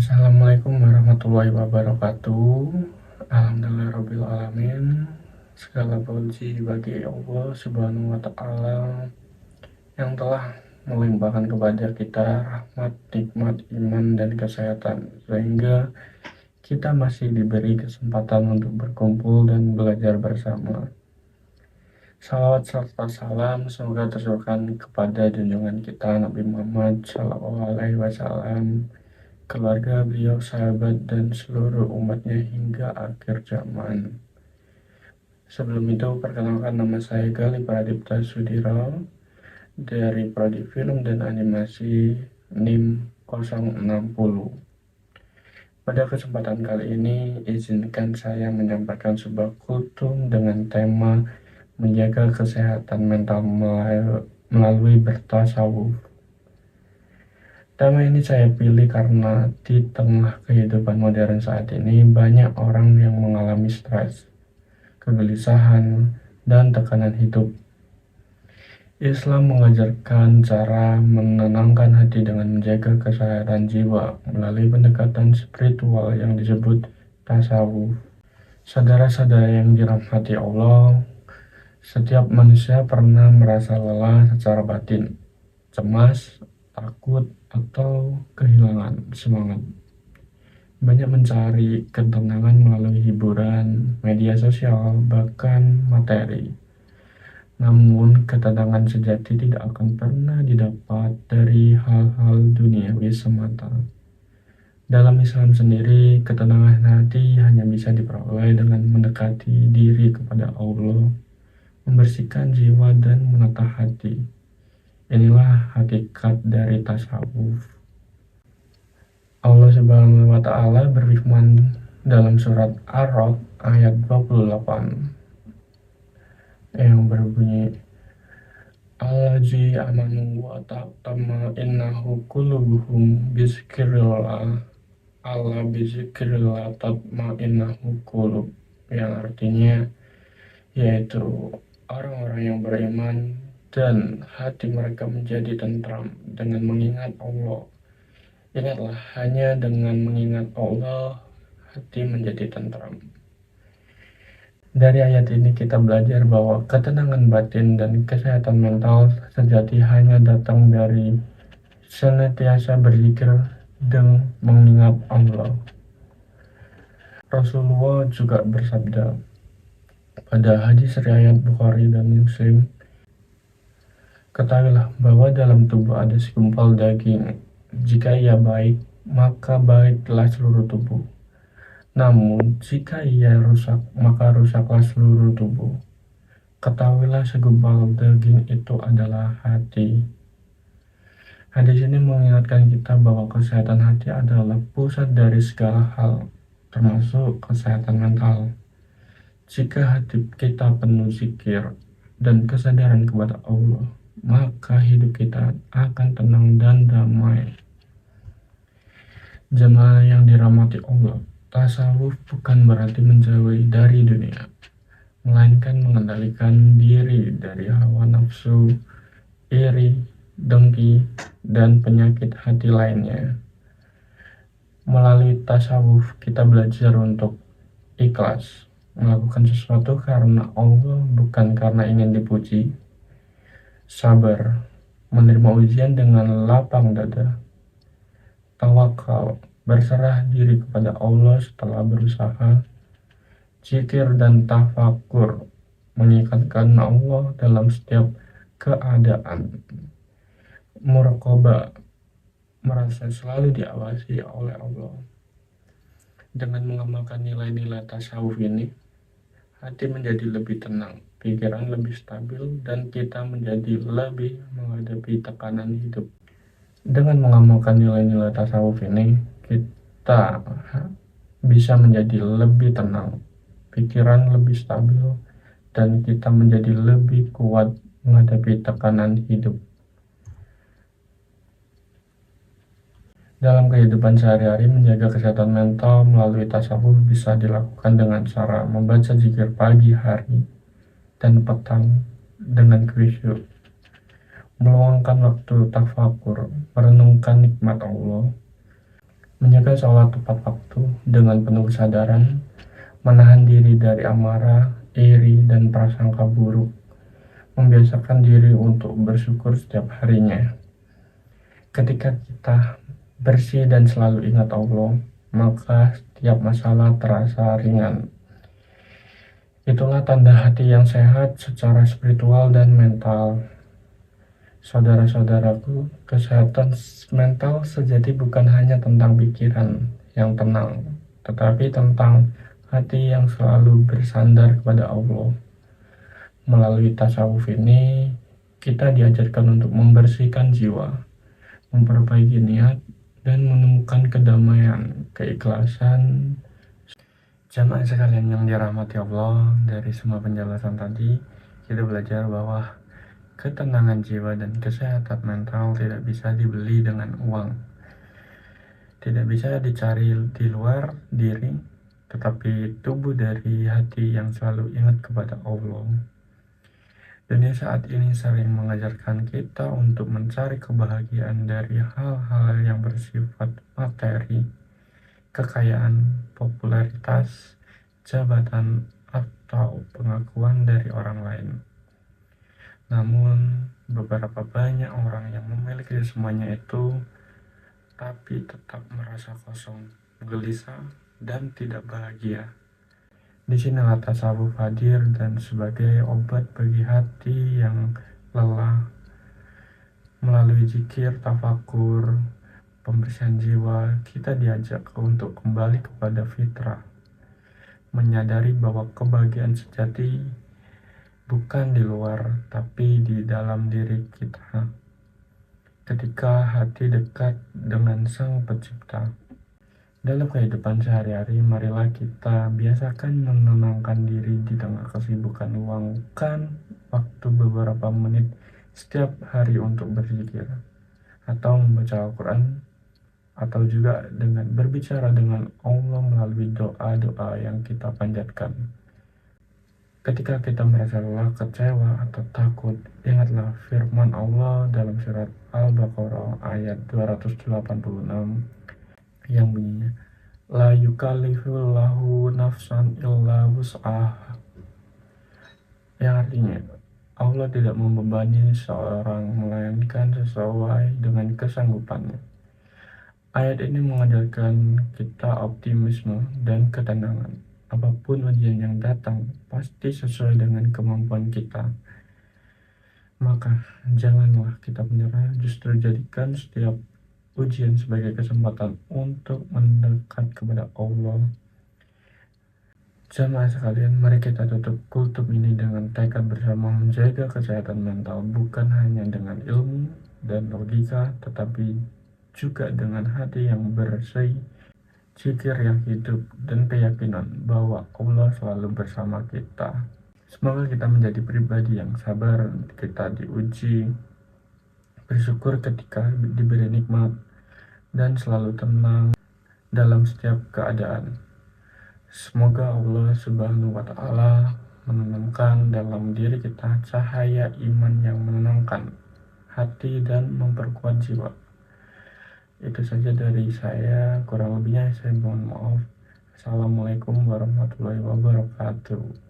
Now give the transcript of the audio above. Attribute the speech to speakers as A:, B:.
A: Assalamualaikum warahmatullahi wabarakatuh. Alhamdulillahirabbil alamin. Segala puji bagi Allah Subhanahu wa taala yang telah melimpahkan kepada kita rahmat, nikmat, iman dan kesehatan sehingga kita masih diberi kesempatan untuk berkumpul dan belajar bersama. Salawat serta salam semoga tercurahkan kepada junjungan kita Nabi Muhammad SAW, keluarga beliau, sahabat, dan seluruh umatnya hingga akhir zaman. Sebelum itu, perkenalkan nama saya Gali Pradipta Sudiro dari Prodi Film dan Animasi NIM 060. Pada kesempatan kali ini, izinkan saya menyampaikan sebuah kultum dengan tema menjaga kesehatan mental melalui bertasawuf. Tema ini saya pilih karena di tengah kehidupan modern saat ini banyak orang yang mengalami stres, kegelisahan, dan tekanan hidup. Islam mengajarkan cara menenangkan hati dengan menjaga kesehatan jiwa melalui pendekatan spiritual yang disebut tasawuf. Saudara-saudara yang dirahmati Allah, setiap manusia pernah merasa lelah secara batin, cemas, takut, atau kehilangan semangat. Banyak mencari ketenangan melalui hiburan, media sosial, bahkan materi. Namun, ketenangan sejati tidak akan pernah didapat dari hal-hal duniawi semata. Dalam Islam sendiri, ketenangan hati hanya bisa diperoleh dengan mendekati diri kepada Allah, membersihkan jiwa dan menata hati. Inilah hakikat dari tasawuf. Allah Subhanahu wa taala berfirman dalam surat Ar-Ra'd ayat 28 yang berbunyi, Allazi amanu wa tatma'innahu qulubuhum bizikrillah, ala bizikrillah tatma'innahu qulub, yang artinya yaitu orang-orang yang beriman dan hati mereka menjadi tentram dengan mengingat Allah. Ingatlah, hanya dengan mengingat Allah, hati menjadi tentram. Dari ayat ini kita belajar bahwa ketenangan batin dan kesehatan mental sejati hanya datang dari senantiasa berzikir dan mengingat Allah. Rasulullah juga bersabda pada hadis riwayat Bukhari dan Muslim, ketahuilah bahwa dalam tubuh ada segumpal daging. Jika ia baik, maka baiklah seluruh tubuh. Namun, jika ia rusak, maka rusaklah seluruh tubuh. Ketahuilah segumpal daging itu adalah hati. Hadis ini mengingatkan kita bahwa kesehatan hati adalah pusat dari segala hal, termasuk kesehatan mental. Jika hati kita penuh zikir dan kesadaran kepada Allah, maka hidup kita akan tenang dan damai. Jemaah yang dirahmati Allah, tasawuf bukan berarti menjauhi dari dunia, melainkan mengendalikan diri dari hawa nafsu, iri, dengki, dan penyakit hati lainnya. Melalui tasawuf, kita belajar untuk ikhlas, melakukan sesuatu karena Allah, bukan karena ingin dipuji. Sabar, menerima ujian dengan lapang dada. Tawakal, berserah diri kepada Allah setelah berusaha. Zikir dan tafakur, mengingatkan Allah dalam setiap keadaan. Muraqabah, merasa selalu diawasi oleh Allah. Dengan mengamalkan nilai-nilai tasawuf ini, hati menjadi lebih tenang, pikiran lebih stabil, dan kita menjadi lebih menghadapi tekanan hidup. Dengan mengamalkan nilai-nilai tasawuf ini, kita bisa menjadi lebih tenang, pikiran lebih stabil, dan kita menjadi lebih kuat menghadapi tekanan hidup. Dalam kehidupan sehari-hari, menjaga kesehatan mental melalui tasawuf bisa dilakukan dengan cara membaca zikir pagi hari dan petang dengan khusyuk, meluangkan waktu tafakur, merenungkan nikmat Allah, menjaga sholat tepat waktu dengan penuh kesadaran, menahan diri dari amarah, iri, dan prasangka buruk, membiasakan diri untuk bersyukur setiap harinya. Ketika kita bersih dan selalu ingat Allah, maka setiap masalah terasa ringan. Itulah tanda hati yang sehat secara spiritual dan mental. Saudara-saudaraku, kesehatan mental sejati bukan hanya tentang pikiran yang tenang, tetapi tentang hati yang selalu bersandar kepada Allah. Melalui tasawuf ini, kita diajarkan untuk membersihkan jiwa, memperbaiki niat, dan menemukan kedamaian, keikhlasan. Jamaah sekalian yang dirahmati Allah, dari semua penjelasan tadi, kita belajar bahwa ketenangan jiwa dan kesehatan mental tidak bisa dibeli dengan uang, tidak bisa dicari di luar diri, tetapi tumbuh dari hati yang selalu ingat kepada Allah. Dunia saat ini sering mengajarkan kita untuk mencari kebahagiaan dari hal-hal yang bersifat materi, kekayaan, popularitas, jabatan, atau pengakuan dari orang lain. Namun, beberapa banyak orang yang memiliki semuanya itu, tapi tetap merasa kosong, gelisah, dan tidak bahagia. Di sinilah tasawuf hadir dan sebagai obat bagi hati yang lelah. Melalui zikir, tafakur, pembersihan jiwa, kita diajak untuk kembali kepada fitrah, menyadari bahwa kebahagiaan sejati bukan di luar, tapi di dalam diri kita. Ketika hati dekat dengan Sang Pencipta. Dalam kehidupan sehari-hari, marilah kita biasakan menenangkan diri di tengah kesibukan. Luangkan waktu beberapa menit setiap hari untuk berzikir, atau membaca Al-Quran, atau juga dengan berbicara dengan Allah melalui doa-doa yang kita panjatkan. Ketika kita merasa lelah, kecewa, atau takut, ingatlah firman Allah dalam surat Al-Baqarah ayat 286 yang bunyinya, La yukallifullahu nafsan illa wus'aha, yang artinya Allah tidak membebani seorang melainkan sesuai dengan kesanggupannya. Ayat ini mengajarkan kita optimisme dan ketenangan. Apapun ujian yang datang, pasti sesuai dengan kemampuan kita. Maka janganlah kita menyerah, justru jadikan setiap ujian sebagai kesempatan untuk mendekat kepada Allah. Jamaah sekalian, mari kita tutup kultum ini dengan tekad bersama menjaga kesehatan mental, bukan hanya dengan ilmu dan logika, tetapi juga dengan hati yang bersih, zikir yang hidup, dan keyakinan bahwa Allah selalu bersama kita. Semoga kita menjadi pribadi yang sabar, kita diuji, bersyukur ketika diberi nikmat, dan selalu tenang dalam setiap keadaan. Semoga Allah Subhanahu wa Ta'ala menanamkan dalam diri kita cahaya iman yang menenangkan hati dan memperkuat jiwa. Itu saja dari saya, kurang lebihnya saya mohon maaf. Assalamualaikum warahmatullahi wabarakatuh.